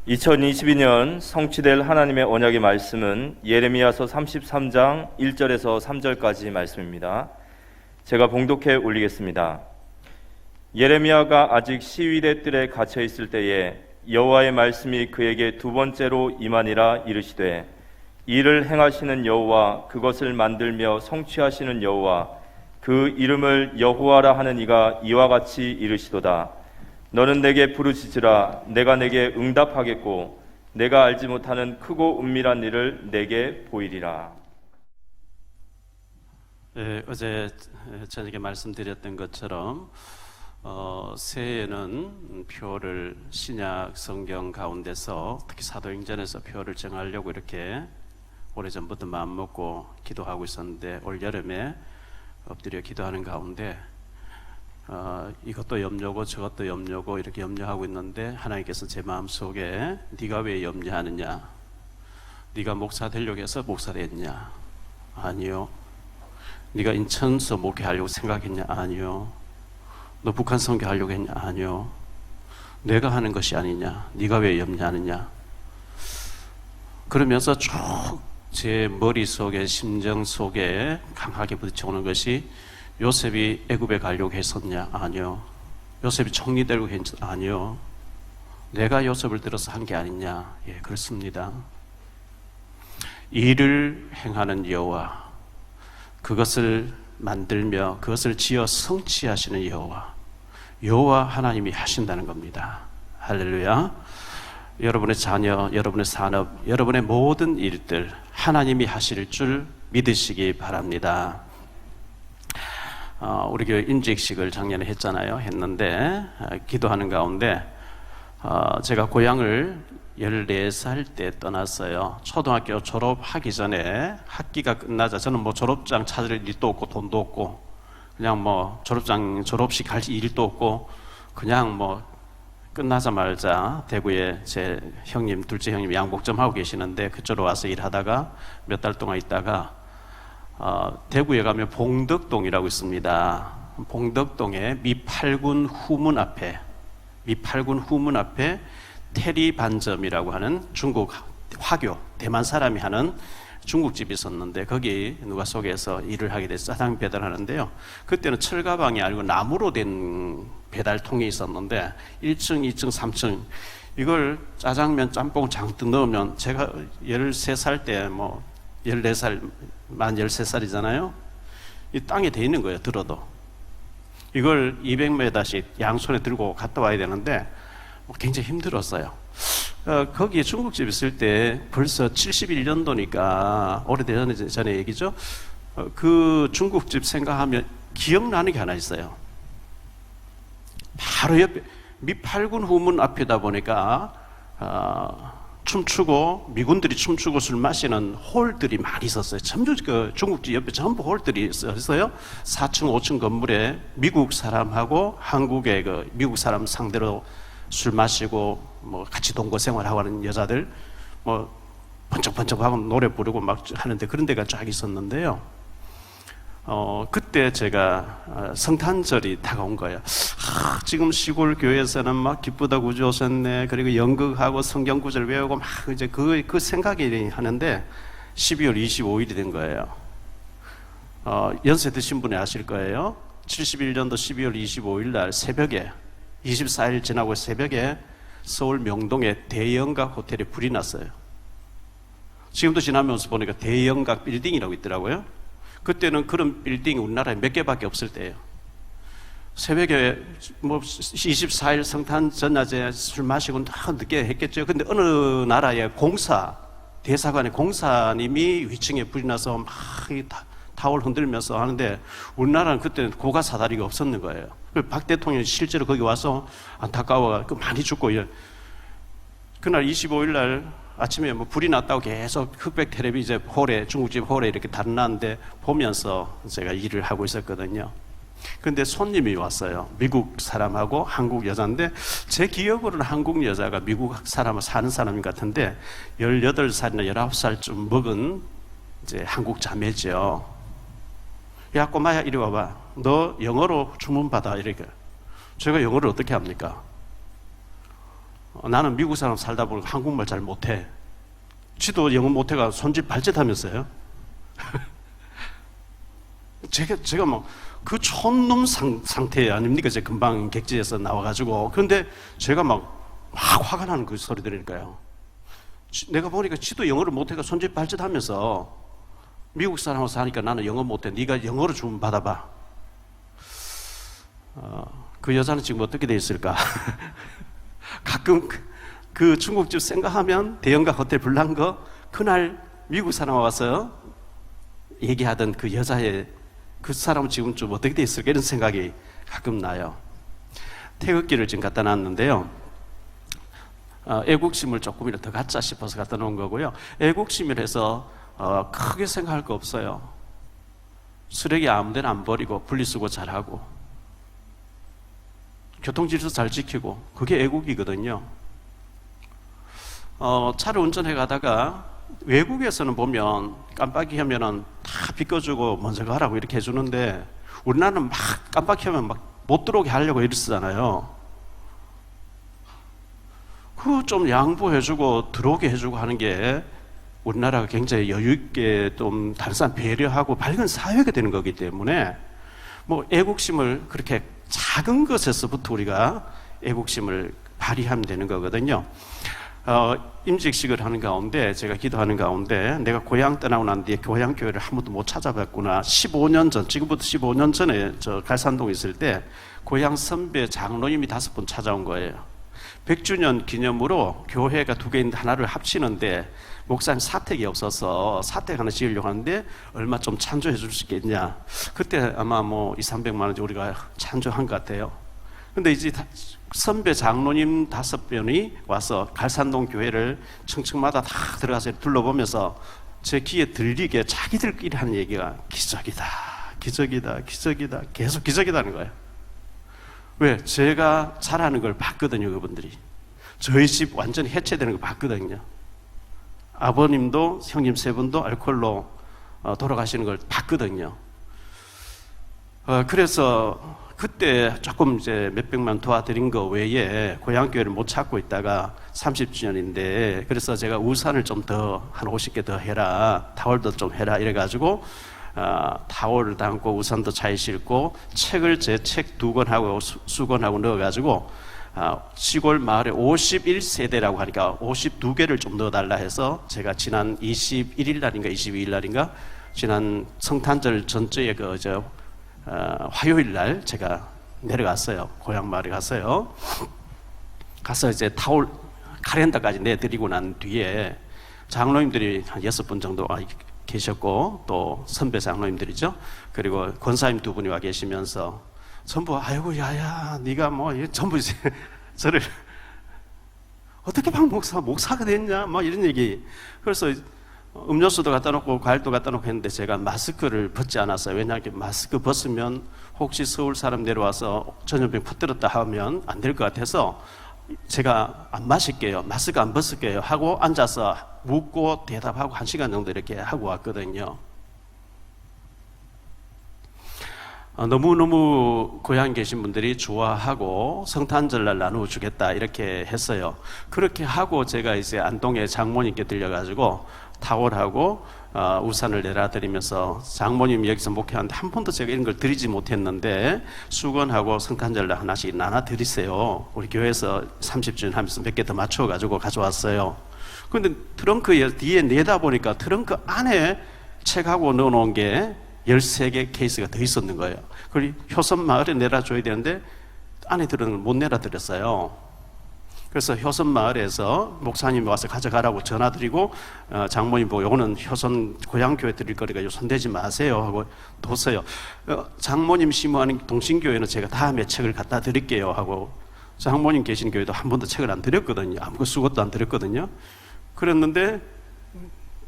2022년 성취될 하나님의 언약의 말씀은 예레미야서 33장 1절에서 3절까지 말씀입니다. 제가 봉독해 올리겠습니다. 예레미야가 아직 시위대 뜰에 갇혀 있을 때에 여호와의 말씀이 그에게 두 번째로 임하니라. 이르시되 이를 행하시는 여호와, 그것을 만들며 성취하시는 여호와, 그 이름을 여호와라 하는 이가 이와 같이 이르시도다. 너는 내게 부르짖으라. 내가 내게 응답하겠고 내가 알지 못하는 크고 은밀한 일을 내게 보이리라. 어제 저녁에 말씀드렸던 것처럼 새해에는 표를 신약 성경 가운데서 특히 사도행전에서 표를 정하려고 이렇게 오래전부터 마음먹고 기도하고 있었는데, 올 여름에 엎드려 기도하는 가운데 이것도 염려고 저것도 염려고 이렇게 염려하고 있는데, 하나님께서 제 마음속에 네가 왜 염려하느냐? 네가 목사 되려고 해서 목사 됐냐? 아니요. 네가 인천서 목회하려고 생각했냐? 아니요. 너 북한 선교하려고 했냐? 아니요. 내가 하는 것이 아니냐? 네가 왜 염려하느냐? 그러면서 쭉 제 머릿속에, 심정 속에 강하게 부딪혀오는 것이, 요셉이 애굽에 가려고 했었냐? 아니요. 요셉이 총리 되려고 했냐? 아니요. 내가 요셉을 들어서 한 게 아니냐? 예, 그렇습니다. 일을 행하는 여호와, 그것을 만들며 그것을 지어 성취하시는 여호와 하나님이 하신다는 겁니다. 할렐루야. 여러분의 자녀, 여러분의 산업, 여러분의 모든 일들 하나님이 하실 줄 믿으시기 바랍니다. 우리 교회 인직식을 작년에 했는데 기도하는 가운데 제가 고향을 14살 때 떠났어요. 초등학교 졸업하기 전에 학기가 끝나자 저는 졸업장 찾을 일도 없고 돈도 없고 그냥 졸업식 할 일도 없고 그냥 끝나자마자 대구에 제 형님, 둘째 형님 양복점 하고 계시는데 그쪽으로 와서 일하다가 몇 달 동안 있다가 대구에 가면 봉덕동이라고 있습니다. 봉덕동에 미팔군 후문 앞에 테리 반점이라고 하는 중국 화교, 대만 사람이 하는 중국집이 있었는데, 거기 누가 소개해서 일을 하게 돼서 짜장 배달하는데요. 그때는 철가방이 아니고 나무로 된 배달통이 있었는데 1층, 2층, 3층 이걸 짜장면, 짬뽕 잔뜩 넣으면, 제가 13살 때 14살, 만 13살이잖아요. 이 땅에 돼 있는 거예요. 들어도. 이걸 200m씩 양손에 들고 갔다 와야 되는데 굉장히 힘들었어요. 거기에 중국집 있을 때 벌써 71년도니까 오래전에 얘기죠. 그 중국집 생각하면 기억나는 게 하나 있어요. 바로 옆에 미팔군 후문 앞이다 보니까 춤추고 미군들이 춤추고 술 마시는 홀들이 많이 있었어요. 전부 그 중국집 옆에 전부 홀들이 있어요. 4층, 5층 건물에 미국 사람하고 한국의 그 미국 사람 상대로 술 마시고 같이 동거 생활하고 하는 여자들 번쩍번쩍하고 노래 부르고 막 하는데, 그런 데가 쫙 있었는데요. 그때 제가 성탄절이 다가온 거예요. 지금 시골 교회에서는 막 기쁘다 구주 오셨네, 그리고 연극하고 성경 구절 외우고 막 이제 그 생각이 하는데 12월 25일이 된 거예요. 연세 드신 분이 아실 거예요. 71년도 12월 25일 날 새벽에, 24일 지나고 새벽에 서울 명동에 대영각 호텔에 불이 났어요. 지금도 지나면서 보니까 대영각 빌딩이라고 있더라고요. 그때는 그런 빌딩이 우리나라에 몇 개밖에 없을 때예요. 새벽에 24일 성탄 전야제 술 마시고 늦게 했겠죠. 근데 어느 나라의 대사관의 공사님이 위층에 불이 나서 막 타월 흔들면서 하는데, 우리나라는 그때는 고가 사다리가 없었는 거예요. 박 대통령이 실제로 거기 와서 안타까워 많이 죽고, 그날 25일 날 아침에 불이 났다고 계속 흑백 텔레비 이제 중국집 홀에 이렇게 달아놨는데 보면서 제가 일을 하고 있었거든요. 근데 손님이 왔어요. 미국 사람하고 한국 여자인데, 제 기억으로는 한국 여자가 미국 사람을 사는 사람 같은데 18살이나 19살쯤 먹은 이제 한국 자매죠. 야 꼬마야 이리 와봐, 너 영어로 주문 받아, 이렇게. 제가 영어를 어떻게 합니까? 나는 미국 사람 살다 보니까 한국말 잘 못해. 지도 영어 못해가 손짓 발짓하면서요. 제가 막 그 촌놈 상태 아닙니까? 제가 금방 객지에서 나와가지고. 그런데 제가 막 화가 나는 그 소리 들으니까요. 내가 보니까 지도 영어를 못해가 손짓 발짓하면서 미국 사람하고 사니까 나는 영어 못해. 네가 영어로 주문 받아봐. 그 여자는 지금 어떻게 돼 있을까? 가끔 그 중국집 생각하면 대형가 호텔 불난 거 그날 미국 사람 와서 얘기하던 그 여자의 그 사람은 지금 좀 어떻게 돼 있을까 이런 생각이 가끔 나요. 태극기를 지금 갖다 놨는데요. 애국심을 조금이라도 더 갖자 싶어서 갖다 놓은 거고요. 애국심이라서 크게 생각할 거 없어요. 쓰레기 아무데나 안 버리고 분리수거 잘하고 교통질서 잘 지키고 그게 애국이거든요. 차를 운전해 가다가 외국에서는 보면 깜빡이 하면은 다 비켜주고 먼저 가라고 이렇게 해주는데 우리나라는 막 깜빡이 하면 막 못 들어오게 하려고 이러시잖아요. 그 좀 양보해주고 들어오게 해주고 하는 게 우리나라가 굉장히 여유있게 좀 다른 사람 배려하고 밝은 사회가 되는 거기 때문에 뭐 애국심을 그렇게 작은 것에서부터 우리가 애국심을 발휘하면 되는 거거든요. 임직식을 하는 가운데 제가 기도하는 가운데 내가 고향 떠나고 난 뒤에 고향 교회를 한 번도 못 찾아봤구나. 15년 전, 지금부터 15년 전에 저 갈산동에 있을 때 고향 선배 장로님이 5분 찾아온 거예요. 100주년 기념으로 교회가 2개인데 하나를 합치는데 목사님 사택이 없어서 사택 하나 지으려고 하는데 얼마 좀 찬조해 줄 수 있겠냐. 그때 아마 뭐 200~300만 원 우리가 찬조한 것 같아요. 근데 이제 선배 장로님 5분이 와서 갈산동 교회를 층층마다 다 들어가서 둘러보면서 제 귀에 들리게 자기들끼리 하는 얘기가 기적이다, 기적이다, 기적이다, 계속 기적이다는 거예요. 왜? 제가 잘하는 걸 봤거든요, 그분들이. 저희 집 완전히 해체되는 걸 봤거든요. 아버님도 형님 3분도 알코올로 돌아가시는 걸 봤거든요. 그래서 그때 조금 이제 몇백만 도와드린 거 외에 고향교회를 못 찾고 있다가 30주년인데 그래서 제가 우산을 좀 더 한 50개 더 해라, 타월도 좀 해라 이래가지고 타월을 담고 우산도 차에 싣고 책을 제 책 2권하고 수건하고 넣어가지고 시골 마을에 51세대라고 하니까 52개를 좀 넣어달라 해서 제가 지난 21일 날인가 22일 날인가 지난 성탄절 전주에 화요일 날 제가 내려갔어요. 고향 마을에 갔어요. 가서 이제 타올 카렌다까지 내드리고 난 뒤에 장로님들이 한 6분 정도 계셨고 또 선배 장로님들이죠. 그리고 권사님 2분이 와 계시면서 전부 아이고 야야 네가 뭐 전부 이제 저를 어떻게 막 목사가 됐냐 막 이런 얘기. 그래서 음료수도 갖다 놓고 과일도 갖다 놓고 했는데 제가 마스크를 벗지 않았어요. 왜냐하면 마스크 벗으면 혹시 서울 사람 내려와서 전염병 퍼뜨렸다 하면 안 될 것 같아서 제가 안 마실게요, 마스크 안 벗을게요 하고 앉아서 묻고 대답하고 1시간 정도 이렇게 하고 왔거든요. 너무너무 고향에 계신 분들이 좋아하고 성탄절날 나누어 주겠다 이렇게 했어요. 그렇게 하고 제가 이제 안동에 장모님께 들려가지고 타월하고 우산을 내려드리면서 장모님 여기서 목회하는데 한 번도 제가 이런 걸 드리지 못했는데 수건하고 성탄절날 하나씩 나눠 드리세요. 우리 교회에서 30주년 하면서 몇 개 더 맞춰가지고 가져왔어요. 그런데 트렁크 뒤에 내다 보니까 트렁크 안에 책하고 넣어놓은 게 13개 케이스가 더 있었는 거예요. 그리고 효선 마을에 내려줘야 되는데 안에 들어는 걸 못 내려드렸어요. 그래서 효선 마을에서 목사님이 와서 가져가라고 전화드리고 장모님 보고 요거는 효선 고향교회 드릴 거니까 손대지 마세요 하고 뒀어요. 장모님 심호하는 동신교회는 제가 다음에 책을 갖다 드릴게요 하고 장모님 계신 교회도 한 번도 책을 안 드렸거든요. 아무것도 수것도 안 드렸거든요. 그랬는데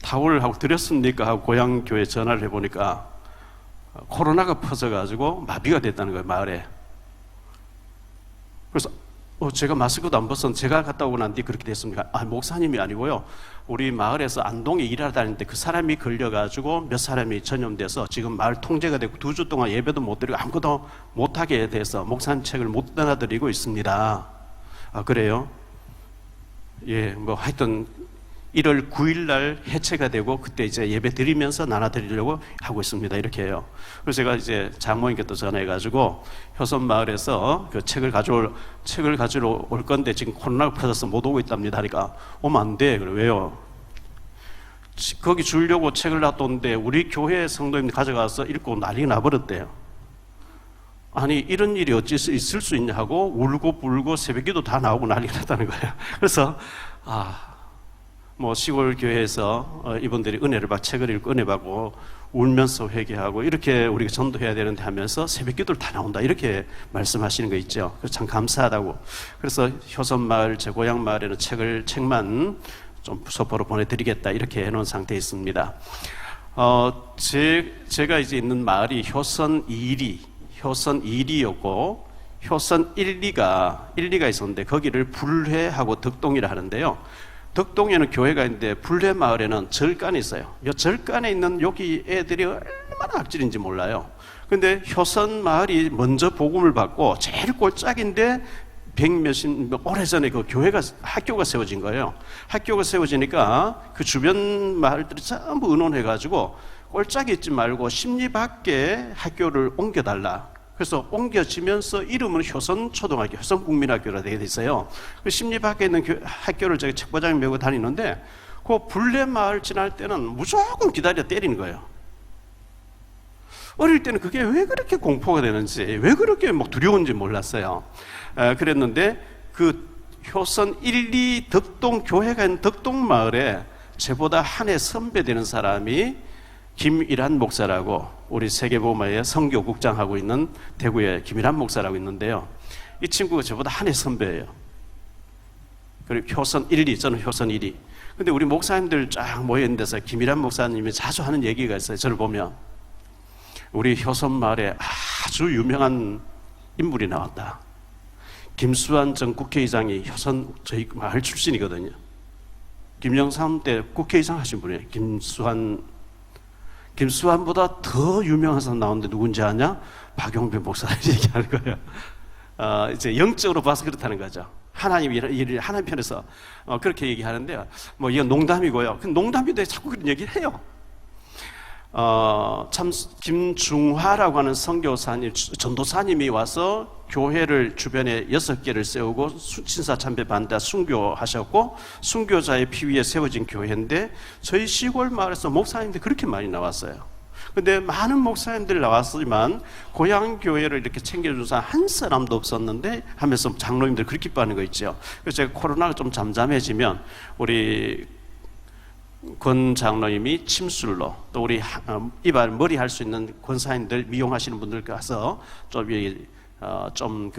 타월을 하고 드렸습니까 하고 고향교회 전화를 해보니까 코로나가 퍼져가지고 마비가 됐다는 거예요, 마을에. 그래서 제가 마스크도 안 벗은 제가 갔다 오고 난 뒤 그렇게 됐습니까? 목사님이 아니고요. 우리 마을에서 안동에 일하러 다니는데 그 사람이 걸려가지고 몇 사람이 전염돼서 지금 마을 통제가 되고 2주 동안 예배도 못 드리고 아무것도 못하게 돼서 목사님 책을 못 나눠드리고 있습니다. 그래요? 뭐 하여튼 1월 9일 날 해체가 되고 그때 이제 예배 드리면서 나눠 드리려고 하고 있습니다. 이렇게 해요. 그래서 제가 이제 장모님께 또 전화해가지고 효선 마을에서 그 책을 가지러 올 건데 지금 코로나가 퍼져서 못 오고 있답니다. 하니까 오면 안 돼. 그래 왜요? 거기 주려고 책을 놔뒀는데 우리 교회 성도님들 가져가서 읽고 난리가 나버렸대요. 아니 이런 일이 어찌 있을 수 있냐 하고 울고 불고 새벽기도 다 나오고 난리가 났다는 거예요. 그래서 뭐 시골 교회에서 이분들이 은혜를 받고 책을 읽고 은혜 받고 울면서 회개하고 이렇게 우리가 전도해야 되는데 하면서 새벽기도를 다 나온다 이렇게 말씀하시는 거 있죠. 그래서 참 감사하다고. 그래서 효선마을 제 고향 마을에는 책만 좀 소포로 보내드리겠다 이렇게 해놓은 상태에 있습니다. 제가 이제 있는 마을이 효선 2리였고 효선 1, 2가 있었는데 거기를 불회하고 덕동이라 하는데요. 덕동에는 교회가 있는데 불회 마을에는 절간이 있어요. 이 절간에 있는 여기 애들이 얼마나 악질인지 몰라요. 근데 효선 마을이 먼저 복음을 받고 제일 꼴짝인데 오래전에 그 학교가 세워진 거예요. 학교가 세워지니까 그 주변 마을들이 전부 의논해가지고 꼴짝이 있지 말고 심리 밖에 학교를 옮겨달라. 그래서 옮겨지면서 이름은 효선초등학교, 효선국민학교라 되게 됐어요. 그 심리 밖에 있는 학교를 제가 책보장에 메고 다니는데 그 불례마을 지날 때는 무조건 기다려 때리는 거예요. 어릴 때는 그게 왜 그렇게 공포가 되는지, 왜 그렇게 막 두려운지 몰랐어요. 그랬는데 그 효선 1, 2 덕동 교회가 있는 덕동 마을에 저보다 한 해 선배되는 사람이 김일한 목사라고 우리 세계복음화의 선교국장하고 있는 대구에 김일한 목사라고 있는데요. 이 친구가 저보다 한 해 선배예요. 그리고 효선 1, 2, 저는 효선 1, 2. 근데 우리 목사님들 쫙 모여있는 데서 김일한 목사님이 자주 하는 얘기가 있어요. 저를 보면 우리 효선 마을에 아주 유명한 인물이 나왔다. 김수환 전 국회의장이 효선 저희 마을 출신이거든요. 김영삼 때 국회의장 하신 분이에요. 김수환보다 더 유명한 사람 나오는데 누군지 아냐? 박용배 목사를 얘기하는 거예요. 이제 영적으로 봐서 그렇다는 거죠. 하나님 편에서 그렇게 얘기하는데 뭐 이건 농담이고요. 그 농담인데 자꾸 그런 얘기를 해요. 참 김중화라고 하는 선교사님, 전도사님이 와서 교회를 주변에 6개를 세우고 신사 참배 반대 순교하셨고 순교자의 피 위에 세워진 교회인데 저희 시골 마을에서 목사님들이 그렇게 많이 나왔어요. 근데 많은 목사님들이 나왔지만 고향 교회를 이렇게 챙겨준 사람 한 사람도 없었는데 하면서 장로님들 그렇게 기뻐하는 거 있죠. 그래서 제가 코로나가 좀 잠잠해지면 우리 권 장로님이 침술로 또 우리 이발 머리 할 수 있는 권사님들 미용하시는 분들 가서 좀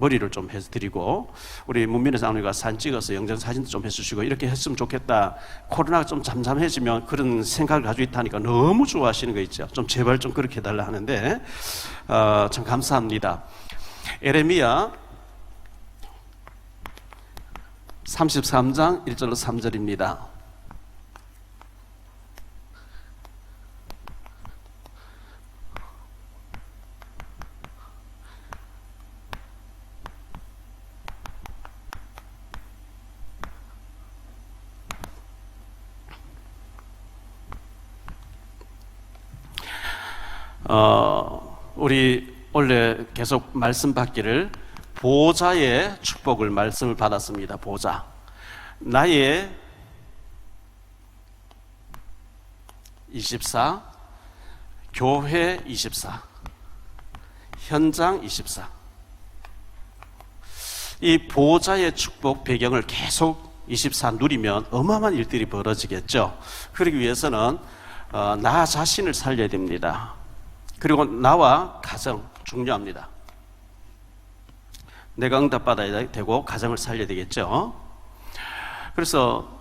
머리를 좀 해서 드리고 우리 문민의 장로님과 사진 찍어서 영정 사진도 좀 해주시고 이렇게 했으면 좋겠다. 코로나가 좀 잠잠해지면 그런 생각을 가지고 있다니까 너무 좋아하시는 거 있죠. 좀 제발 좀 그렇게 해달라 하는데 참 감사합니다. 에레미야 33장 1절로 3절입니다. 우리 원래 계속 말씀 받기를 보좌의 축복을 말씀을 받았습니다. 보좌. 나의 24, 교회 24, 현장 24. 이 보좌의 축복 배경을 계속 24 누리면 어마어마한 일들이 벌어지겠죠. 그러기 위해서는 나 자신을 살려야 됩니다. 그리고 나와 가정 중요합니다. 내가 응답받아야 되고 가정을 살려야 되겠죠. 그래서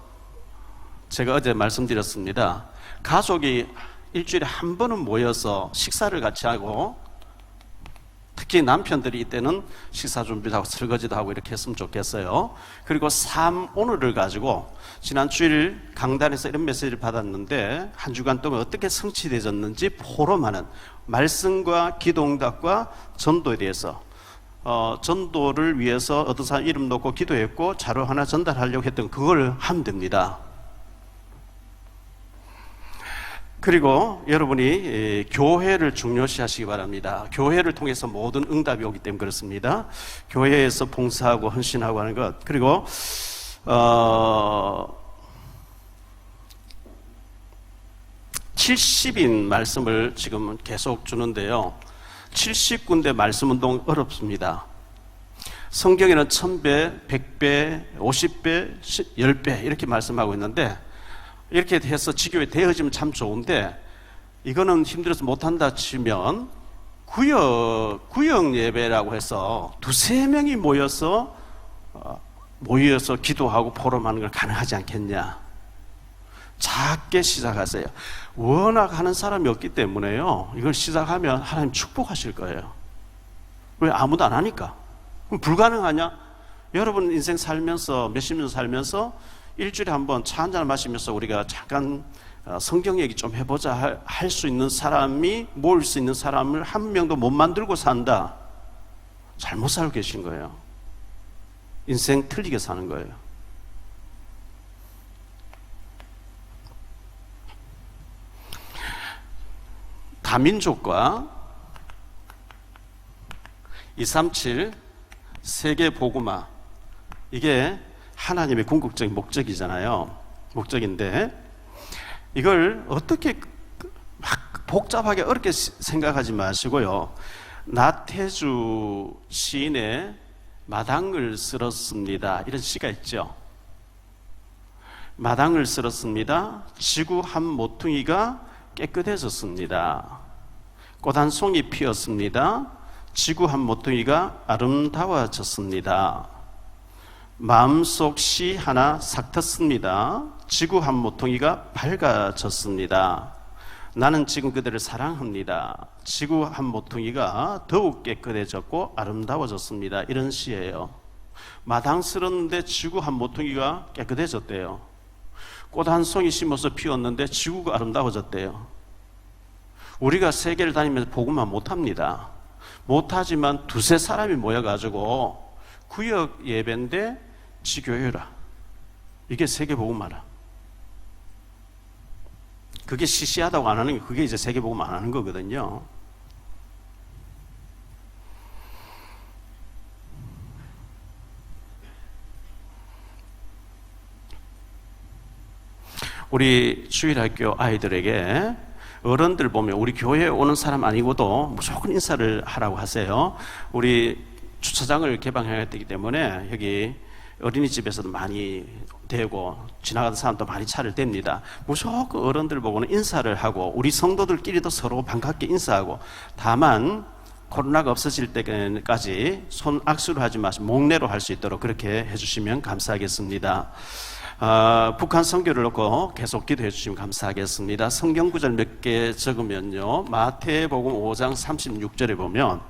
제가 어제 말씀드렸습니다. 가족이 일주일에 한 번은 모여서 식사를 같이 하고 특히 남편들이 이때는 식사 준비도 하고 설거지도 하고 이렇게 했으면 좋겠어요. 그리고 삶 오늘을 가지고 지난 주일 강단에서 이런 메시지를 받았는데 한 주간 동안 어떻게 성취되었는지 포럼하는 말씀과 기도응답과 전도에 대해서 전도를 위해서 어떤 사람 이름 놓고 기도했고 자료 하나 전달하려고 했던 그걸 하면 됩니다. 그리고 여러분이 교회를 중요시하시기 바랍니다. 교회를 통해서 모든 응답이 오기 때문에 그렇습니다. 교회에서 봉사하고 헌신하고 하는 것. 그리고 70인 말씀을 지금 계속 주는데요. 70군데 말씀운동 어렵습니다. 성경에는 1000배, 100배, 50배, 10배 이렇게 말씀하고 있는데 이렇게 해서 지교에 되어지면 참 좋은데 이거는 힘들어서 못한다 치면 구역 예배라고 해서 2-3명이 모여서 기도하고 포럼하는 걸 가능하지 않겠냐. 작게 시작하세요. 워낙 하는 사람이 없기 때문에요. 이걸 시작하면 하나님 축복하실 거예요. 왜? 아무도 안 하니까. 그럼 불가능하냐? 여러분 인생 살면서 몇십 년 살면서 일주일에 한번 차 한잔 마시면서 우리가 잠깐 성경 얘기 좀 해보자 할 수 있는 사람이 모일 수 있는 사람을 한 명도 못 만들고 산다. 잘못 살고 계신 거예요. 인생 틀리게 사는 거예요. 다민족과 237 세계 복음화, 이게 하나님의 궁극적인 목적이잖아요. 목적인데 이걸 어떻게 막 복잡하게 어렵게 생각하지 마시고요. 나태주 시인의 마당을 쓸었습니다. 이런 시가 있죠. 마당을 쓸었습니다. 지구 한 모퉁이가 깨끗해졌습니다. 꽃 한 송이 피었습니다. 지구 한 모퉁이가 아름다워졌습니다. 마음속 씨 하나 싹 텄습니다. 지구 한 모퉁이가 밝아졌습니다. 나는 지금 그들을 사랑합니다. 지구 한 모퉁이가 더욱 깨끗해졌고 아름다워졌습니다. 이런 시예요. 마당 쓸었는데 지구 한 모퉁이가 깨끗해졌대요. 꽃 한 송이 심어서 피웠는데 지구가 아름다워졌대요. 우리가 세계를 다니면서 복음만 못합니다. 못하지만 2-3사람이 모여가지고 구역 예배인데 지교회라. 이게 세계 복음화라. 그게 시시하다고 안 하는 게 그게 이제 세계 복음 안 하는 거거든요. 우리 주일학교 아이들에게 어른들 보면 우리 교회에 오는 사람 아니고도 무조건 인사를 하라고 하세요. 우리 주차장을 개방해야 되기 때문에 여기 어린이집에서도 많이 되고 지나가는 사람도 많이 차를 댑니다. 무조건 어른들 보고는 인사를 하고 우리 성도들끼리도 서로 반갑게 인사하고, 다만 코로나가 없어질 때까지 손 악수를 하지 마시고 목례로 할 수 있도록 그렇게 해주시면 감사하겠습니다. 북한 선교를 놓고 계속 기도해 주시면 감사하겠습니다. 성경 구절 몇 개 적으면요, 마태복음 5장 36절에 보면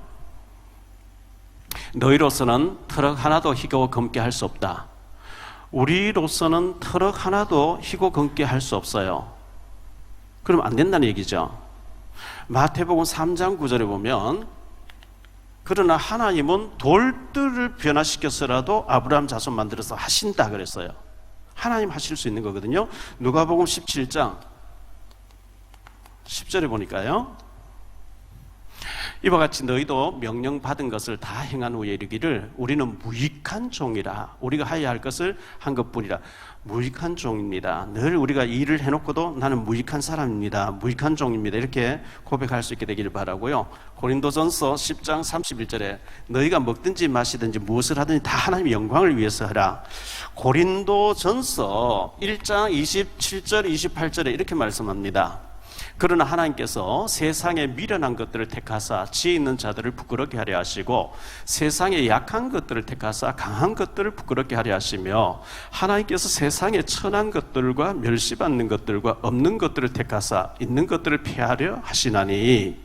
너희로서는 트럭 하나도 희고 검게 할 수 없다. 우리로서는 트럭 하나도 희고 검게 할 수 없어요. 그럼 안 된다는 얘기죠. 마태복음 3장 9절에 보면 그러나 하나님은 돌들을 변화시켜서라도 아브라함 자손 만들어서 하신다 그랬어요. 하나님 하실 수 있는 거거든요. 누가복음 17장 10절에 보니까요, 이와 같이 너희도 명령받은 것을 다 행한 후에 이르기를 우리는 무익한 종이라. 우리가 하여야 할 것을 한 것뿐이라. 무익한 종입니다. 늘 우리가 일을 해놓고도 나는 무익한 사람입니다. 무익한 종입니다. 이렇게 고백할 수 있게 되기를 바라고요. 고린도전서 10장 31절에 너희가 먹든지 마시든지 무엇을 하든지 다 하나님의 영광을 위해서 하라. 고린도전서 1장 27절 28절에 이렇게 말씀합니다. 그러나 하나님께서 세상에 미련한 것들을 택하사 지혜 있는 자들을 부끄럽게 하려 하시고 세상에 약한 것들을 택하사 강한 것들을 부끄럽게 하려 하시며 하나님께서 세상에 천한 것들과 멸시받는 것들과 없는 것들을 택하사 있는 것들을 폐하려 하시나니.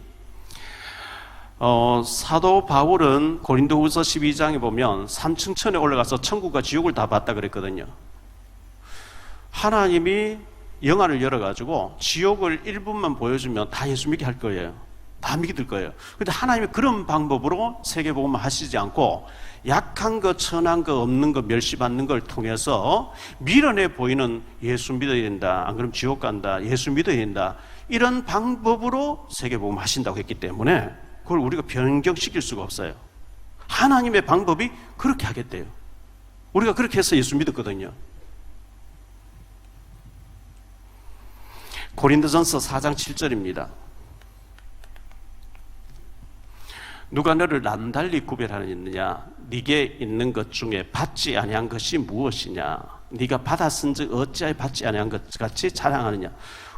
사도 바울은 고린도후서 12장에 보면 삼층천에 올라가서 천국과 지옥을 다 봤다 그랬거든요. 하나님이 영화를 열어가지고 지옥을 1분만 보여주면 다 예수 믿게 할 거예요. 다 믿을 거예요. 근데 하나님이 그런 방법으로 세계복음을 하시지 않고 약한 거, 천한 거, 없는 거, 멸시받는 걸 통해서 미련해 보이는 예수 믿어야 된다, 안 그러면 지옥 간다, 예수 믿어야 된다, 이런 방법으로 세계복음 하신다고 했기 때문에 그걸 우리가 변경시킬 수가 없어요. 하나님의 방법이 그렇게 하겠대요. 우리가 그렇게 해서 예수 믿었거든요. 고린도전서 4장 7절입니다. 누가 너를 남달리 구별하느냐? 네게 있는 것 중에 받지 아니한 것이 무엇이냐? 네가 받았은즉 어찌하여 받지 아니한 것 같이 자랑하느냐?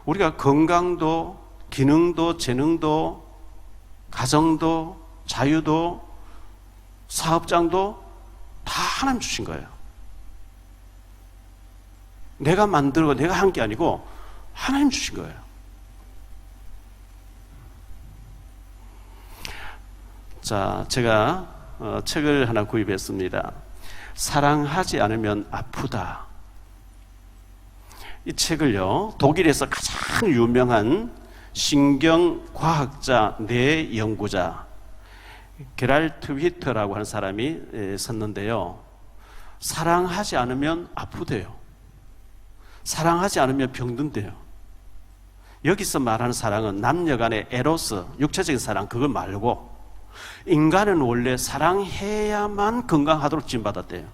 우리가 건강도, 기능도, 재능도, 가정도, 자유도, 사업장도 다 하나님 주신 거예요. 내가 만들고 내가 한 게 아니고 하나님 주신 거예요. 자, 제가 책을 하나 구입했습니다. 사랑하지 않으면 아프다. 이 책을요, 독일에서 가장 유명한 신경과학자, 뇌연구자 게랄트 휘터라고 하는 사람이 썼는데요. 사랑하지 않으면 아프대요. 사랑하지 않으면 병든대요. 여기서 말하는 사랑은 남녀 간의 에로스, 육체적인 사랑, 그거 말고 인간은 원래 사랑해야만 건강하도록 지음받았대요.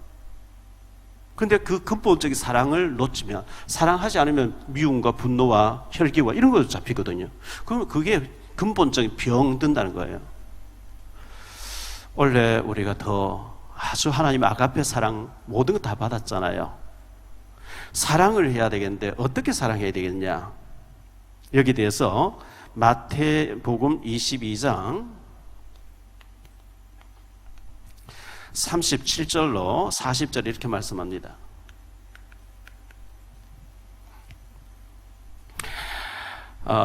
근데 그 근본적인 사랑을 놓치면, 사랑하지 않으면 미움과 분노와 혈기와 이런 것도 잡히거든요. 그러면 그게 근본적인 병든다는 거예요. 원래 우리가 더 아주 하나님 아가페 사랑 모든 거 다 받았잖아요. 사랑을 해야 되겠는데 어떻게 사랑해야 되겠냐? 여기 대해서 마태복음 22장 37절로 40절 이렇게 말씀합니다.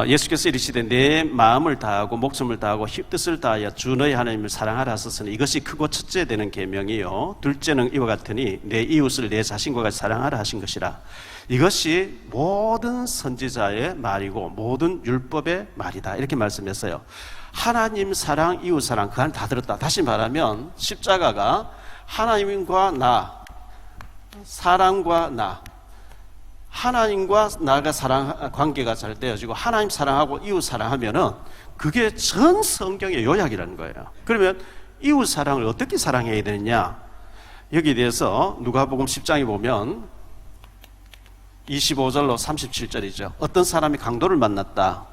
예수께서 이르시되 내 마음을 다하고 목숨을 다하고 뜻을 다하여 주 너희 하나님을 사랑하라 하셨으니 이것이 크고 첫째 되는 계명이요 둘째는 이와 같으니 내 이웃을 내 자신과 같이 사랑하라 하신 것이라. 이것이 모든 선지자의 말이고 모든 율법의 말이다, 이렇게 말씀했어요. 하나님 사랑, 이웃 사랑, 그 안에 다 들었다. 다시 말하면 십자가가 하나님과 나, 사랑과 나, 하나님과 나가 사랑 관계가 잘 되어지고 하나님 사랑하고 이웃 사랑하면은 그게 전 성경의 요약이라는 거예요. 그러면 이웃 사랑을 어떻게 사랑해야 되느냐? 여기에 대해서 누가복음 10장에 보면 25절로 37절이죠. 어떤 사람이 강도를 만났다.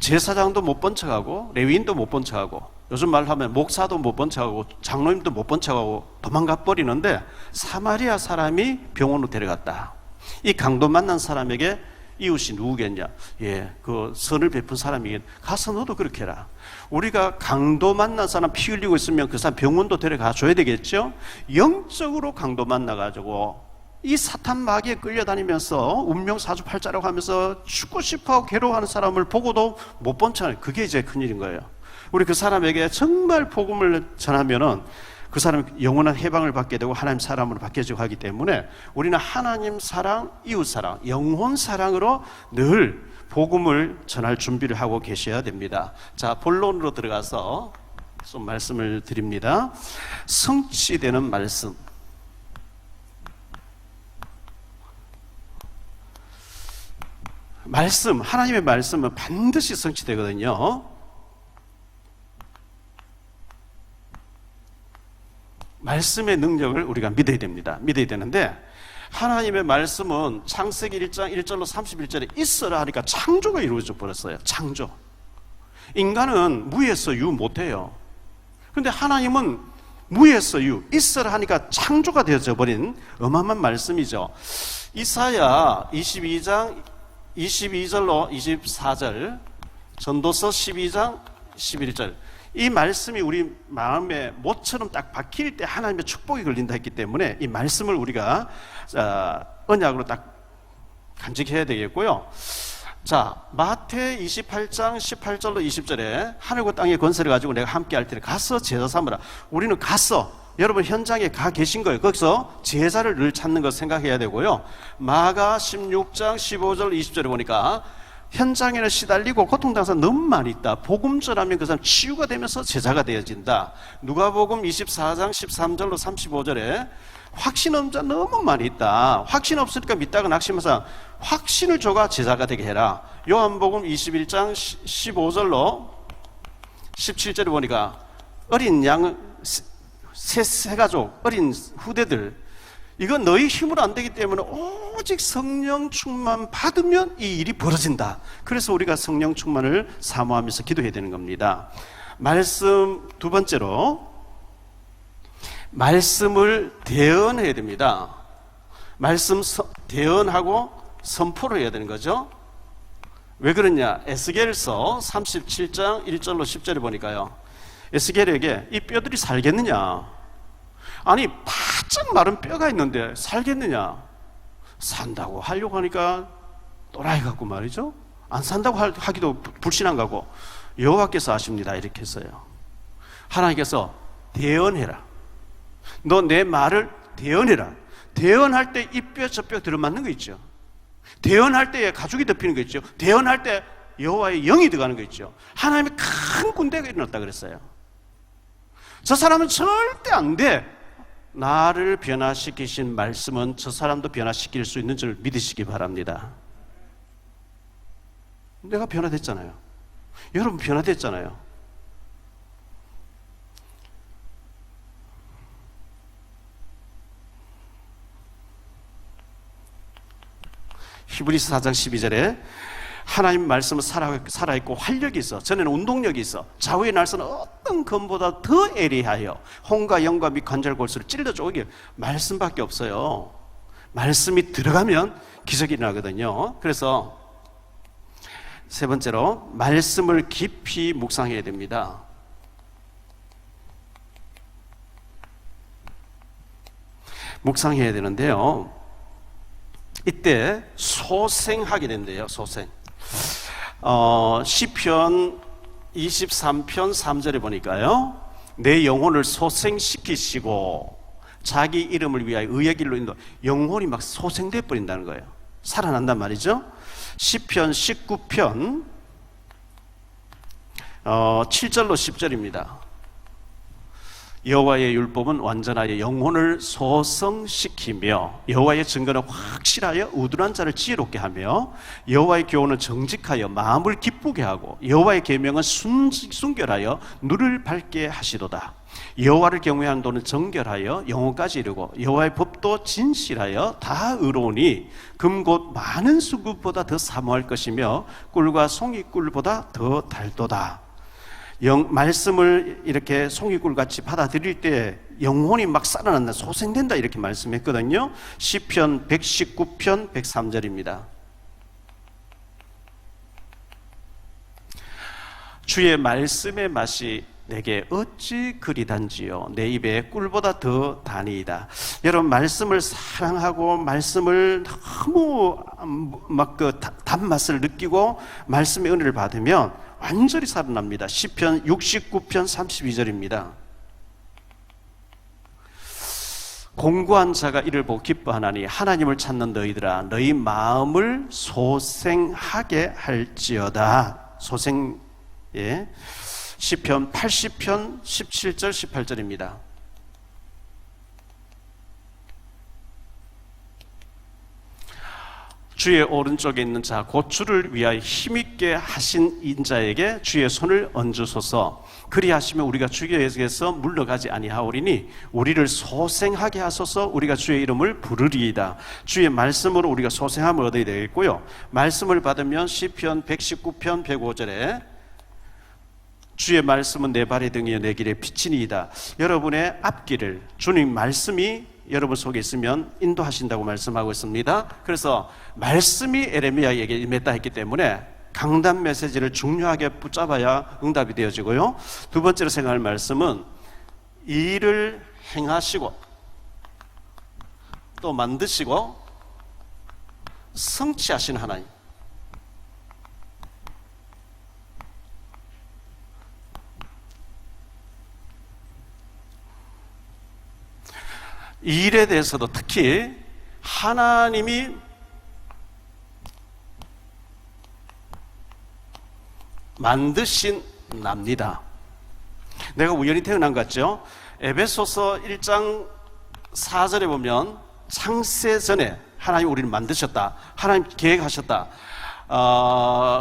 제사장도 못 본 척하고 레위인도 못 본 척하고 요즘 말로 하면 목사도 못 본 척하고 장로님도 못 본 척하고 도망가 버리는데 사마리아 사람이 병원으로 데려갔다. 이 강도 만난 사람에게 이웃이 누구겠냐? 예, 그 선을 베푼 사람이겠. 가서 너도 그렇게 해라. 우리가 강도 만난 사람 피 흘리고 있으면 그 사람 병원도 데려가 줘야 되겠죠? 영적으로 강도 만나가지고 이 사탄 마귀에 끌려다니면서 운명사주팔자라고 하면서 죽고 싶어 괴로워하는 사람을 보고도 못 본 척, 그게 이제 큰일인 거예요. 우리 그 사람에게 정말 복음을 전하면은 그 사람이 영원한 해방을 받게 되고 하나님 사람으로 바뀌어지고 하기 때문에 우리는 하나님 사랑, 이웃 사랑, 영혼 사랑으로 늘 복음을 전할 준비를 하고 계셔야 됩니다. 자, 본론으로 들어가서 좀 말씀을 드립니다. 성취되는 말씀. 말씀, 하나님의 말씀은 반드시 성취되거든요. 말씀의 능력을 우리가 믿어야 됩니다. 믿어야 되는데 하나님의 말씀은 창세기 1장 1절로 31절에 있어라 하니까 창조가 이루어져 버렸어요. 창조. 인간은 무에서 유 못해요. 그런데 하나님은 무에서 유, 있어라 하니까 창조가 되어져 버린 어마어마한 말씀이죠. 이사야 22장 22절로 24절, 전도서 12장 11절, 이 말씀이 우리 마음에 못처럼 딱 박힐 때 하나님의 축복이 걸린다 했기 때문에 이 말씀을 우리가 언약으로 딱 간직해야 되겠고요. 자, 마태 28장 18절로 20절에 하늘과 땅의 권세를 가지고 내가 함께 할 테니 가서 제자 삼으라. 우리는 가서, 여러분 현장에 가 계신 거예요. 거기서 제자를 늘 찾는 거 생각해야 되고요. 마가 16장 15절 20절에 보니까 현장에는 시달리고 고통당사가 너무 많이 있다. 복음 전하면 그 사람 치유가 되면서 제자가 되어진다. 누가복음 24장 13절로 35절에 확신 없는 자 너무 많이 있다. 확신 없으니까 믿다가 낙심해서 확신을 줘가 제자가 되게 해라. 요한복음 21장 15절로 17절에 보니까 어린 양 세 가족, 어린 후대들, 이건 너희 힘으로 안 되기 때문에 오직 성령 충만 받으면 이 일이 벌어진다. 그래서 우리가 성령 충만을 사모하면서 기도해야 되는 겁니다. 말씀 두 번째로, 말씀을 대언해야 됩니다. 말씀 대언하고 선포를 해야 되는 거죠. 왜 그러냐? 에스겔서 37장 1절로 10절에 보니까요, 에스겔에게 이 뼈들이 살겠느냐? 아니 바짝 마른 뼈가 있는데 살겠느냐? 산다고 하려고 하니까 또라이 같고 말이죠. 안 산다고 하기도 불신한 거고, 여호와께서 하십니다 이렇게 했어요. 하나님께서 대언해라. 너 내 말을 대언해라. 대언할 때 이 뼈 저 뼈 들어맞는 거 있죠. 대언할 때에 가죽이 덮이는 거 있죠. 대언할 때 여호와의 영이 들어가는 거 있죠. 하나님의 큰 군대가 일어났다 그랬어요. 저 사람은 절대 안 돼. 나를 변화시키신 말씀은 저 사람도 변화시킬 수 있는 줄 믿으시기 바랍니다. 내가 변화됐잖아요. 여러분 변화됐잖아요. 히브리서 4장 12절에 하나님 말씀은 살아있고 활력이 있어. 전에는 운동력이 있어. 좌우의 날선 어떤 검보다 더 예리하여 혼과 영과 및 관절 골수를 찔러 쪼개. 말씀밖에 없어요. 말씀이 들어가면 기적이 일어나거든요. 그래서 세 번째로, 말씀을 깊이 묵상해야 됩니다. 묵상해야 되는데요, 이때 소생하게 된대요. 소생. 시편 23편 3절에 보니까요, 내 영혼을 소생시키시고 자기 이름을 위하여 의의 길로 인도. 영혼이 막 소생돼 버린다는 거예요. 살아난단 말이죠. 시편 19편 7절로 10절입니다. 여호와의 율법은 완전하여 영혼을 소성시키며 여호와의 증거는 확실하여 우둔한 자를 지혜롭게 하며 여호와의 교훈은 정직하여 마음을 기쁘게 하고 여호와의 계명은 순결하여 눈을 밝게 하시도다. 여호와를 경외하는 도는 정결하여 영혼까지 이르고 여호와의 법도 진실하여 다 의로우니 금 곧 많은 수급보다 더 사모할 것이며 꿀과 송이꿀보다 더 달도다. 말씀을 이렇게 송이꿀같이 받아들일 때 영혼이 막 살아난다, 소생된다 이렇게 말씀했거든요. 시편 119편 103절입니다. 주의 말씀의 맛이 내게 어찌 그리 단지요 내 입에 꿀보다 더 다니이다. 여러분, 말씀을 사랑하고 말씀을 너무 막 그 단맛을 느끼고 말씀의 은혜를 받으면 완전히 살아납니다. 시편 69편 32절입니다. 공고한 자가 이를 보고 기뻐하나니 하나님을 찾는 너희들아 너희 마음을 소생하게 할지어다. 소생. 예. 시편 80편 17절 18절입니다. 주의 오른쪽에 있는 자 곧 주를 위하여 힘있게 하신 인자에게 주의 손을 얹으소서. 그리하시면 우리가 주께서 물러가지 아니하오리니 우리를 소생하게 하소서. 우리가 주의 이름을 부르리이다. 주의 말씀으로 우리가 소생함을 얻어야 되겠고요, 말씀을 받으면 시편 119편 105절에 주의 말씀은 내 발의 등이요 내 길의 빛이니이다. 여러분의 앞길을 주님 말씀이 여러분 속에 있으면 인도하신다고 말씀하고 있습니다. 그래서 말씀이 에레미야에게 임했다 했기 때문에 강단 메시지를 중요하게 붙잡아야 응답이 되어지고요, 두 번째로 생각할 말씀은 일을 행하시고 또 만드시고 성취하신 하나님. 이 일에 대해서도 특히 하나님이 만드신 납니다. 내가 우연히 태어난 것 같죠? 에베소서 1장 4절에 보면 창세 전에 하나님 우리를 만드셨다. 하나님 계획하셨다.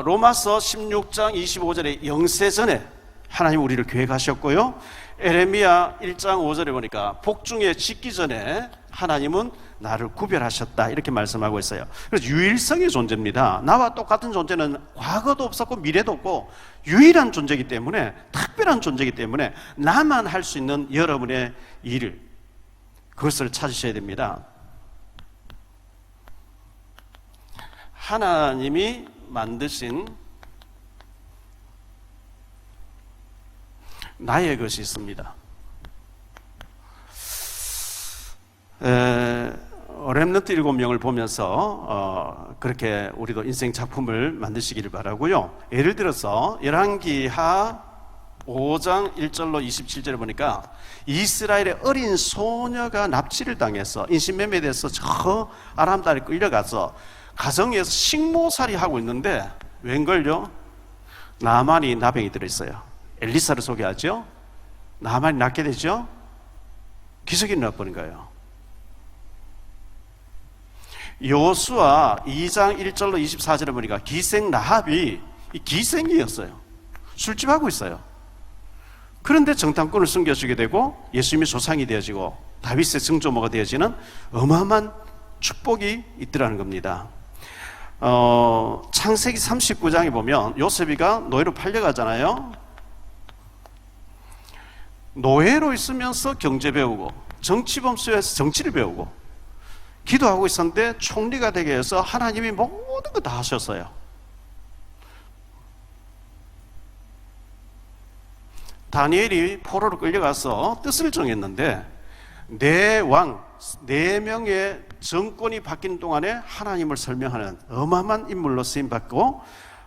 로마서 16장 25절에 영세 전에 하나님 우리를 계획하셨고요. 에레미야 1장 5절에 보니까 복중에 짓기 전에 하나님은 나를 구별하셨다 이렇게 말씀하고 있어요. 그래서 유일성의 존재입니다. 나와 똑같은 존재는 과거도 없었고 미래도 없고 유일한 존재이기 때문에, 특별한 존재이기 때문에 나만 할 수 있는 여러분의 일을, 그것을 찾으셔야 됩니다. 하나님이 만드신 나의 것이 있습니다. 렘넌트 7명을 보면서 그렇게 우리도 인생 작품을 만드시기를 바라고요. 예를 들어서 열왕기하 5장 1절로 27절에 보니까 이스라엘의 어린 소녀가 납치를 당해서 인신매매돼서 저 아람 땅에 끌려가서 가정에서 식모살이 하고 있는데 웬걸요? 나만이 나병이 들어있어요. 엘리사를 소개하죠. 나만이 낫게 되죠. 기적이 일어나버린 거예요. 여호수아 2장 1절로 24절에 보니까 기생 라합이 기생이었어요. 술집하고 있어요. 그런데 정탐꾼을 숨겨주게 되고 예수님의 조상이 되어지고 다윗의 증조모가 되어지는 어마어마한 축복이 있더라는 겁니다. 창세기 39장에 보면 요셉이가 노예로 팔려가잖아요. 노예로 있으면서 경제 배우고 정치범수에서 정치를 배우고 기도하고 있었는데 총리가 되게 해서 하나님이 모든 거 다 하셨어요. 다니엘이 포로로 끌려가서 뜻을 정했는데 네 왕, 4명의 정권이 바뀐 동안에 하나님을 설명하는 어마어마한 인물로 쓰임받고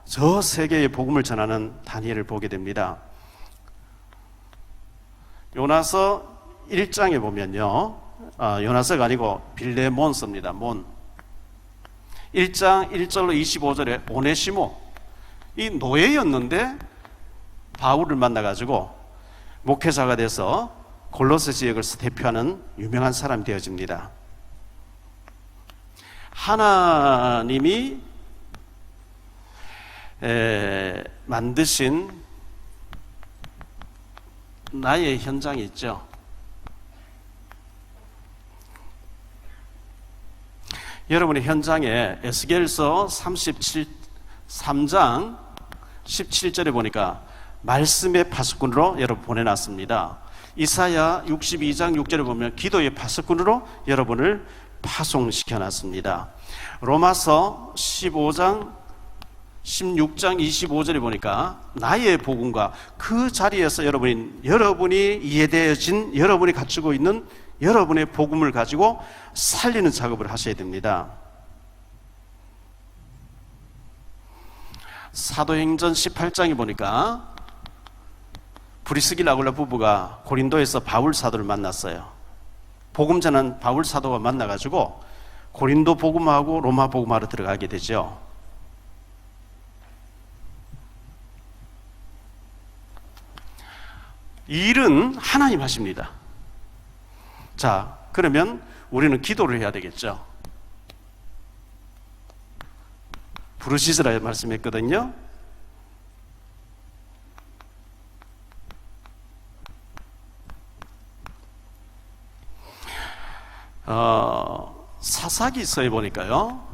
저 세계의 복음을 전하는 다니엘을 보게 됩니다. 요나서 1장에 보면요, 요나서가 아니고 빌레몬서입니다. 몬 1장 1절로 25절에 오네시모, 이 노예였는데 바울을 만나가지고 목회자가 돼서 골로새 지역을 대표하는 유명한 사람이 되어집니다. 하나님이 만드신 나의 현장이 있죠. 여러분의 현장에 에스겔서 3장 17절에 보니까 말씀의 파수꾼으로 여러분 보내놨습니다. 이사야 62장 6절에 보면 기도의 파수꾼으로 여러분을 파송시켜놨습니다. 로마서 15장 16장 25절에 보니까 나의 복음과 그 자리에서 여러분이 이해되어진, 여러분이 갖추고 있는 여러분의 복음을 가지고 살리는 작업을 하셔야 됩니다. 사도행전 18장에 보니까 브리스길라 아굴라 부부가 고린도에서 바울 사도를 만났어요. 복음 전한 바울 사도가 만나가지고 고린도 복음하고 로마 복음하러 들어가게 되죠. 일은 하나님 하십니다. 자, 그러면 우리는 기도를 해야 되겠죠. 부르시스라 말씀했거든요. 사사기서에 보니까요,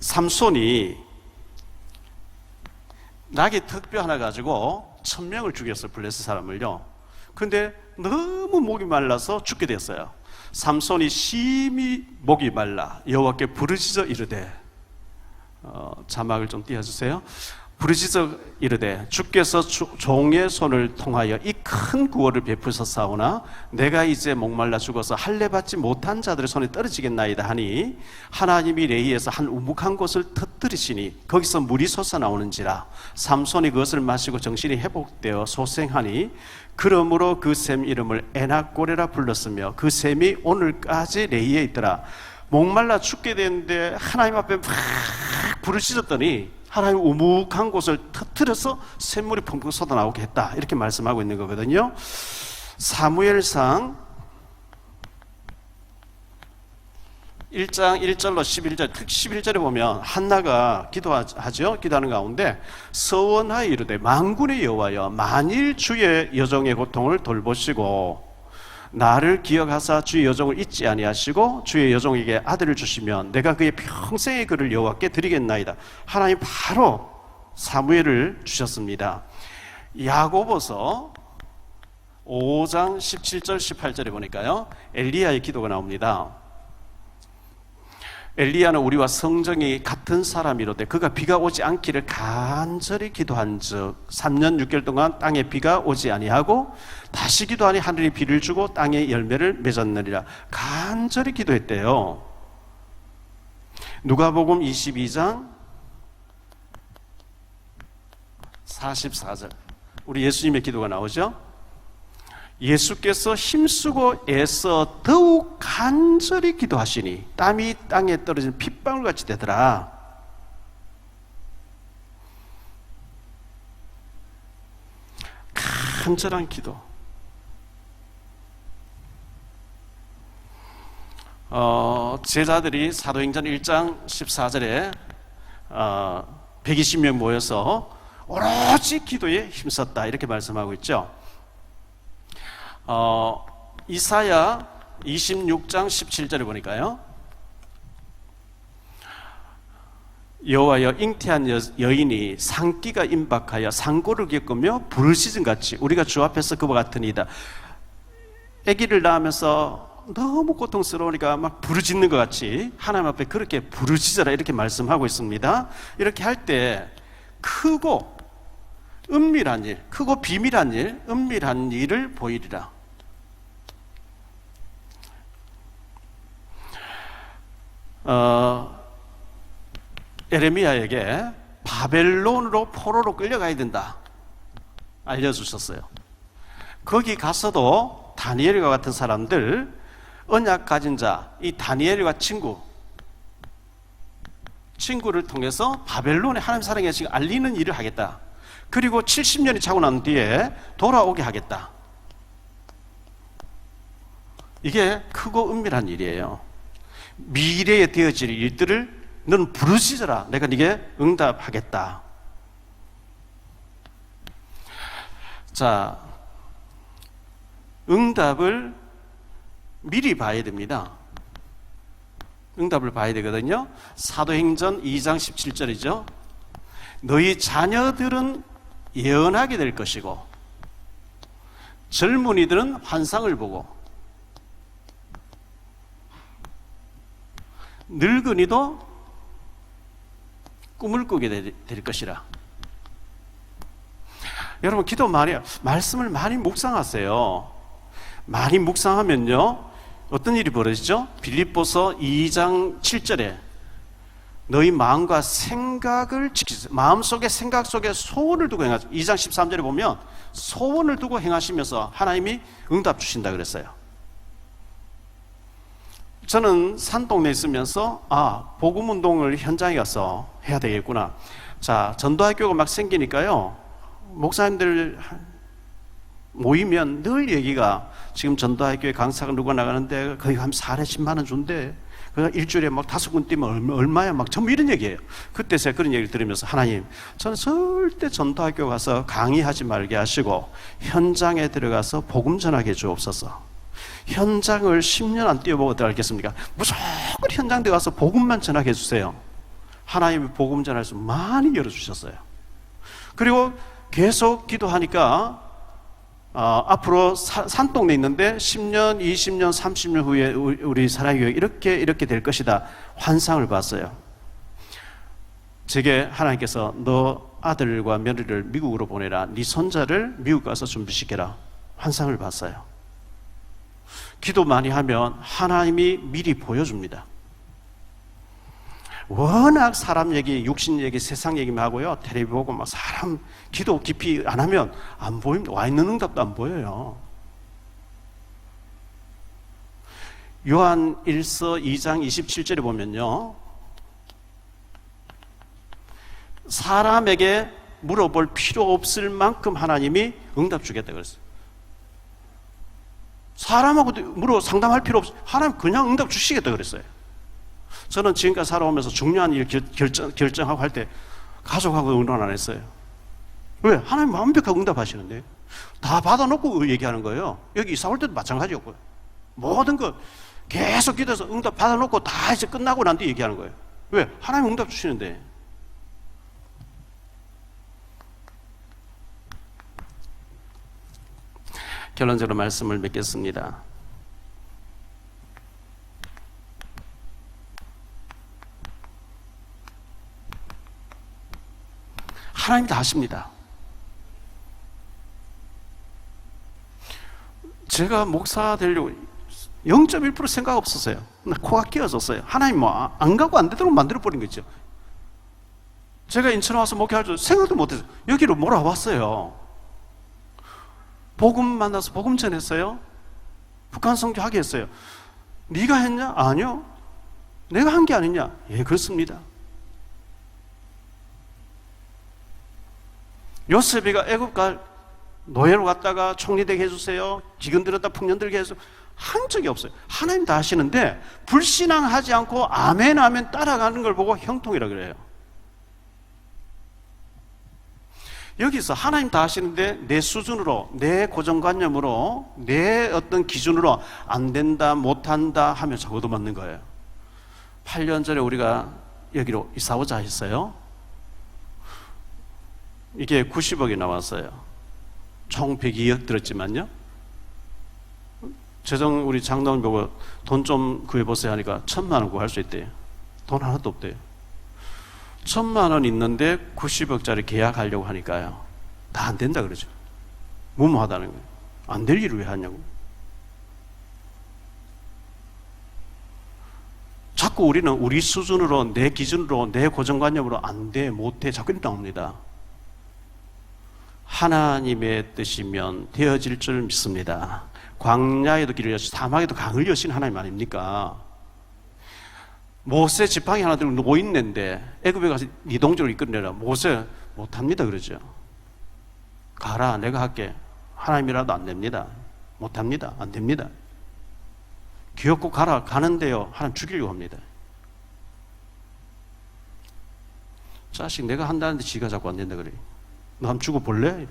삼손이 낙의 턱뼈 하나 가지고 1000명을 죽였어요. 블레스 사람을요. 근데 너무 목이 말라서 죽게 됐어요. 삼손이 심히 목이 말라 여호와께 부르짖어 이르되, 자막을 좀 띄워주세요. 부르짖어 이르되 주께서 종의 손을 통하여 이 큰 구원을 베푸셨사오나 내가 이제 목말라 죽어서 할례 받지 못한 자들의 손에 떨어지겠나이다 하니 하나님이 레히에서 한 우묵한 곳을 터뜨리시니 거기서 물이 솟아나오는지라 삼손이 그것을 마시고 정신이 회복되어 소생하니 그러므로 그 샘 이름을 에낙고레라 불렀으며 그 샘이 오늘까지 레히에 있더라. 목말라 죽게 되는데 하나님 앞에 막 부르짖었더니 하나님 우묵한 곳을 터뜨려서 샘물이 펑펑 쏟아나오게 했다. 이렇게 말씀하고 있는 거거든요. 사무엘상 1장 1절로 11절, 특히 11절에 보면 한나가 기도하죠. 기도하는 가운데 서원하여 이르되 만군의 여호와여 만일 주의 여종의 고통을 돌보시고 나를 기억하사 주의 여종을 잊지 아니하시고 주의 여종에게 아들을 주시면 내가 그의 평생의 그를 여호와께 드리겠나이다. 하나님 바로 사무엘을 주셨습니다. 야고보서 5장 17절 18절에 보니까요 엘리야의 기도가 나옵니다. 엘리야는 우리와 성정이 같은 사람이로되 그가 비가 오지 않기를 간절히 기도한즉 3년 6개월 동안 땅에 비가 오지 아니하고 다시 기도하니 하늘이 비를 주고 땅에 열매를 맺었느니라. 간절히 기도했대요. 누가복음 22장 44절 우리 예수님의 기도가 나오죠. 예수께서 힘쓰고 애써 더욱 간절히 기도하시니 땀이 땅에 떨어진 핏방울같이 되더라. 간절한 기도. 제자들이 사도행전 1장 14절에 120명 모여서 오로지 기도에 힘썼다 이렇게 말씀하고 있죠. 이사야 26장 17절에 보니까요 여호와여 잉태한 여인이 상기가 임박하여 상고를 겪으며 부르짖음같이 우리가 주 앞에서 그와 같으니이다. 아기를 낳으면서 너무 고통스러우니까 막 부르짖는 것 같이 하나님 앞에 그렇게 부르짖어라 이렇게 말씀하고 있습니다. 이렇게 할 때 크고 은밀한 일, 크고 비밀한 일, 은밀한 일을 보이리라. 에레미야에게 바벨론으로 포로로 끌려가야 된다 알려주셨어요. 거기 가서도 다니엘과 같은 사람들, 언약 가진 자, 이 다니엘과 친구를 통해서 바벨론에 하나님 사랑의 지금 알리는 일을 하겠다. 그리고 70년이 차고 난 뒤에 돌아오게 하겠다. 이게 크고 은밀한 일이에요. 미래에 되어질 일들을 너는 부르짖어라. 내가 네게 응답하겠다. 자, 응답을 미리 봐야 됩니다. 응답을 봐야 되거든요. 사도행전 2장 17절이죠. 너희 자녀들은 예언하게 될 것이고 젊은이들은 환상을 보고 늙은이도 꿈을 꾸게 될 것이라. 여러분 기도 많이 말씀을 많이 묵상하세요. 많이 묵상하면요 어떤 일이 벌어지죠? 빌립보서 2장 7절에 너희 마음과 생각을 지키세요. 마음속에 생각 속에 소원을 두고 행하죠. 2장 13절에 보면 소원을 두고 행하시면서 하나님이 응답 주신다 그랬어요. 저는 산동네에 있으면서 복음운동을 현장에 가서 해야 되겠구나. 자, 전도학교가 막 생기니까요 목사님들 모이면 늘 얘기가 지금 전도학교에 강사가 누가 나가는데 거기 가면 사례 10만 원 준대. 그 일주일에 막 5군 뛰면 얼마야 막 전부 이런 얘기예요. 그때 제가 그런 얘기를 들으면서 하나님 저는 절대 전도학교 가서 강의하지 말게 하시고 현장에 들어가서 복음 전하게 주옵소서. 현장을 10년 안 뛰어보고 들어가겠습니까? 무조건 현장 들어가서 복음만 전하게 해주세요. 하나님이 복음 전할 수 많이 열어주셨어요. 그리고 계속 기도하니까 앞으로 산동네 있는데 10년, 20년, 30년 후에 우리 사랑교회 이렇게 될 것이다 환상을 봤어요. 제게 하나님께서 너 아들과 며느리를 미국으로 보내라. 네 손자를 미국 가서 준비시켜라. 환상을 봤어요. 기도 많이 하면 하나님이 미리 보여줍니다. 워낙 사람 얘기, 육신 얘기, 세상 얘기만 하고요. 텔레비 보고 막 사람 기도 깊이 안 하면 안 보입니다. 와 있는 응답도 안 보여요. 요한 1서 2장 27절에 보면요, 사람에게 물어볼 필요 없을 만큼 하나님이 응답 주겠다 그랬어요. 사람하고 상담할 필요 없어. 하나님 그냥 응답 주시겠다 그랬어요. 저는 지금까지 살아오면서 중요한 일 결정하고 할 때 가족하고 의논 안 했어요. 왜? 하나님 완벽하게 응답하시는데 다 받아놓고 얘기하는 거예요. 여기 이사 올 때도 마찬가지였고요. 모든 거 계속 기도해서 응답 받아놓고 다 이제 끝나고 난 뒤에 얘기하는 거예요. 왜? 하나님 응답 주시는데. 결론적으로 말씀을 맺겠습니다. 하나님 다 아십니다. 제가 목사 되려고 0.1% 생각 없었어요. 코가 끼어졌어요. 하나님 뭐 안 가고 안 되도록 만들어버린 거죠. 제가 인천 와서 목회할 줄 생각도 못했어요. 여기로 몰아왔어요. 복음 만나서 복음 전했어요. 북한 선교 하게 했어요. 네가 했냐? 아니요. 내가 한 게 아니냐? 예, 그렇습니다. 요셉이가 애굽 갈 노예로 갔다가 총리되게 해주세요. 기근 들었다 풍년 들게 해서 한 적이 없어요. 하나님 다 하시는데 불신앙하지 않고 아멘 아멘 따라가는 걸 보고 형통이라 그래요. 여기서 하나님 다 하시는데 내 수준으로, 내 고정관념으로, 내 어떤 기준으로 안 된다, 못한다 하면 자꾸 얻어맞는 거예요. 8년 전에 우리가 여기로 이사 오자 했어요. 이게 90억이 나왔어요. 총 102억 들었지만요. 재정 우리 장로님 보고 돈 좀 구해보세요 하니까 1,000만 원 구할 수 있대요. 돈 하나도 없대요. 1,000만 원 있는데 90억짜리 계약하려고 하니까요. 다 안 된다 그러죠. 무모하다는 거예요. 안 될 일을 왜 하냐고. 자꾸 우리는 우리 수준으로, 내 기준으로, 내 고정관념으로 안 돼, 못해 자꾸 이렇게 나옵니다. 하나님의 뜻이면 되어질 줄 믿습니다. 광야에도 길을 여시고 사막에도 강을 여신 하나님 아닙니까? 모세 지팡이 하나 들고 노인네인데 애굽에 가서 네 동족을 이끌어내라. 모세 못합니다 그러죠. 가라, 내가 할게. 하나님이라도 안 됩니다. 못합니다. 안 됩니다. 귀엽고 가라. 가는데요 하나님 죽이려고 합니다. 자식 내가 한다는데 지가 자꾸 안 된다 그래. 너 한번 죽어볼래?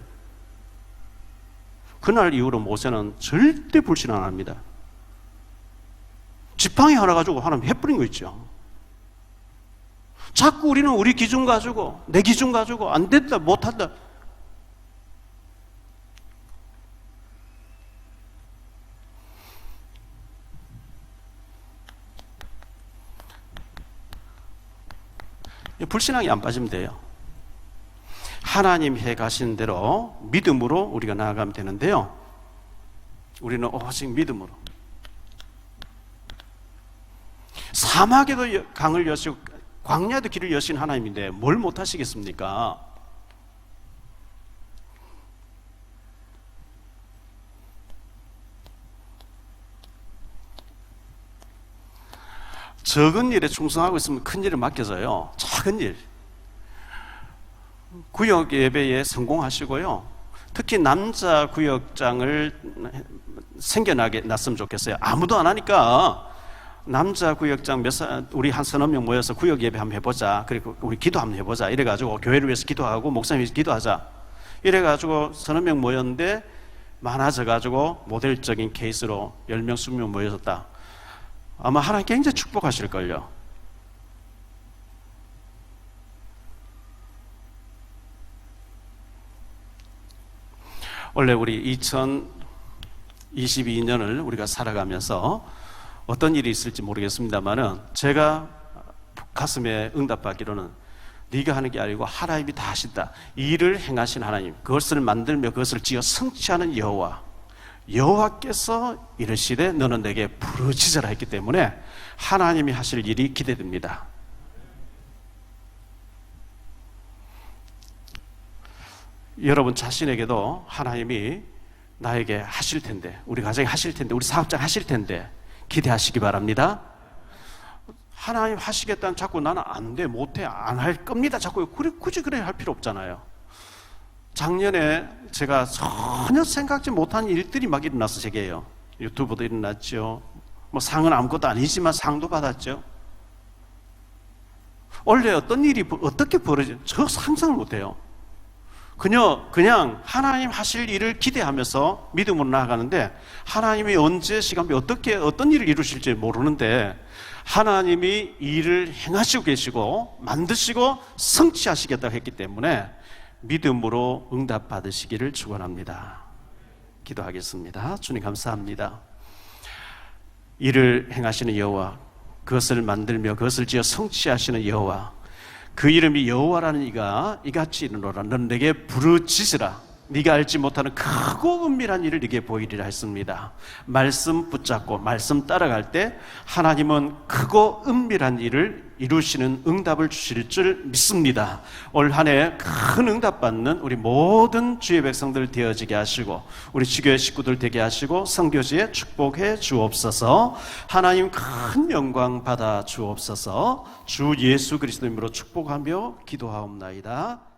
그날 이후로 모세는 절대 불신 안 합니다. 지팡이 하나 가지고 하나님 해버린 거 있죠. 자꾸 우리는 우리 기준 가지고, 내 기준 가지고 안 된다, 못한다. 불신앙이 안 빠지면 돼요. 하나님 해 가신 대로 믿음으로 우리가 나아가면 되는데요. 우리는 오직 믿음으로. 사막에도 강을 여시고 광야에도 길을 여신 하나님인데 뭘 못하시겠습니까? 적은 일에 충성하고 있으면 큰 일을 맡겨져요. 작은 일. 구역 예배에 성공하시고요. 특히 남자 구역장을 생겨나게 놨으면 좋겠어요. 아무도 안 하니까 남자 구역장 우리 한 서너 명 모여서 구역 예배 한번 해보자. 그리고 우리 기도 한번 해보자. 이래가지고 교회를 위해서 기도하고 목사님 위해서 기도하자. 이래가지고 서너 명 모였는데 많아져가지고 모델적인 케이스로 10명, 20명 모여졌다. 아마 하나님 굉장히 축복하실걸요. 원래 우리 2022년을 우리가 살아가면서 어떤 일이 있을지 모르겠습니다만은 제가 가슴에 응답받기로는 네가 하는 게 아니고 하나님이 다 하신다. 이 일을 행하신 하나님, 그것을 만들며 그것을 지어 성취하는 여호와께서 이르시되 너는 내게 부르짖으라 했기 때문에 하나님이 하실 일이 기대됩니다. 여러분 자신에게도 하나님이 나에게 하실 텐데, 우리 가정에 하실 텐데, 우리 사업장 하실 텐데 기대하시기 바랍니다. 하나님 하시겠다는 자꾸 나는 안 돼, 못 해, 안 할 겁니다. 자꾸 굳이 그래 할 필요 없잖아요. 작년에 제가 전혀 생각지 못한 일들이 막 일어나서 제게요. 유튜브도 일어났죠. 뭐 상은 아무것도 아니지만 상도 받았죠. 원래 어떤 일이 어떻게 벌어져? 저 상상을 못해요. 그냥 하나님 하실 일을 기대하면서 믿음으로 나아가는데 하나님이 언제 시간에 어떤 일을 이루실지 모르는데 하나님이 일을 행하시고 계시고 만드시고 성취하시겠다고 했기 때문에 믿음으로 응답받으시기를 축원합니다. 기도하겠습니다. 주님 감사합니다. 일을 행하시는 여호와, 그것을 만들며 그것을 지어 성취하시는 여호와, 그 이름이 여호와라는 이가 이같이 이르노라. 넌 내게 부르짖으라. 네가 알지 못하는 크고 은밀한 일을 네게 보이리라 했습니다. 말씀 붙잡고 말씀 따라갈 때 하나님은 크고 은밀한 일을 이루시는 응답을 주실 줄 믿습니다. 올 한 해 큰 응답 받는 우리 모든 주의 백성들 되어지게 하시고 우리 주교회 식구들 되게 하시고 선교지에 축복해 주옵소서. 하나님 큰 영광 받아 주옵소서. 주 예수 그리스도 이름으로 축복하며 기도하옵나이다.